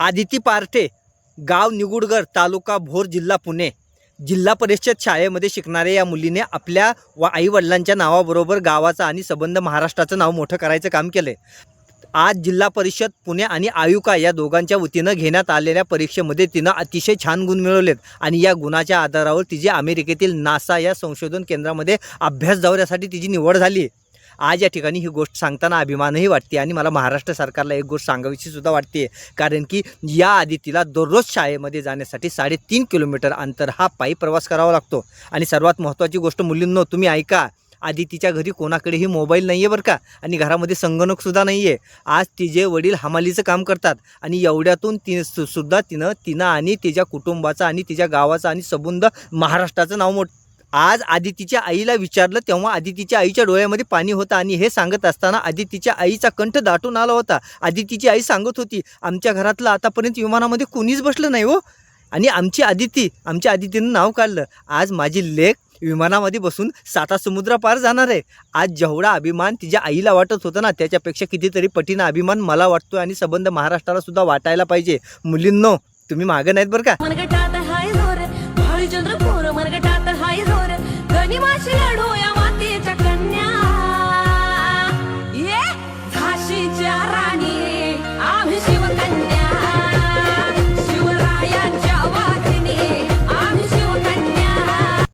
आदिती पार्ठे, गाव निगुडगर, तालुका भोर, जिल्हा पुणे. जिल्हा परिषद शाळेमध्ये शिकणाऱ्या या मुलीने आपल्या आईवडिलांच्या नावाबरोबर गावाचं आणि संबंध महाराष्ट्राचं नाव मोठं करायचं काम केलं. आज जिल्हा परिषद पुणे आणि आयुका या दोघांच्या वतीनं घेण्यात आलेल्या परीक्षेमध्ये तिनं अतिशय छान गुण मिळवलेत आणि या गुणाच्या आधारावर तिची अमेरिकेतील नासा या संशोधन केंद्रामध्ये अभ्यास दौऱ्यासाठी तिची निवड झाली. आज या ठिकाणी ही गोष्ट सांगताना अभिमानही वाटते आणि मला महाराष्ट्र सरकारला एक गोष्ट सांगावीशी सुद्धा वाटते, कारण की या आदितीला दररोज शाळेमध्ये जाण्यासाठी 3.5 किलोमीटर अंतर हा पायी प्रवास करावा लागतो. आणि सर्वात महत्त्वाची गोष्ट मुलींनो, तुम्ही ऐका, आदितीच्या घरी कोणाकडेही मोबाईल नाही आहे बरं का, आणि घरामध्ये संगणकसुद्धा नाही आहे. आज तिचे वडील हमालीचं काम करतात आणि एवढ्यातून तिनं आणि तिच्या कुटुंबाचं आणि तिच्या गावाचं आणि संबंध महाराष्ट्राचं नाव आज आदितीच्या आईला विचारलं तेव्हा आदितीच्या आईच्या डोळ्यामध्ये पाणी होतं आणि हे सांगत असताना आदितीच्या आईचा कंठ दाटून आला होता. आदितीची आई सांगत होती, आमच्या घरातलं आतापर्यंत विमानामध्ये कोणीच बसलं नाही हो, आणि आमच्या आदितीनं नाव काढलं. आज माझी लेक विमानामध्ये बसून 7 समुद्र पार जाणार आहे. आज जेवढा अभिमान तिच्या आईला वाटत होता ना, त्याच्यापेक्षा कितीतरी पटीनं अभिमान मला वाटतोय आणि संबंध महाराष्ट्राला सुद्धा वाटायला पाहिजे. मुलींनो, तुम्ही मागं नाहीत बरं का. झाशीच्या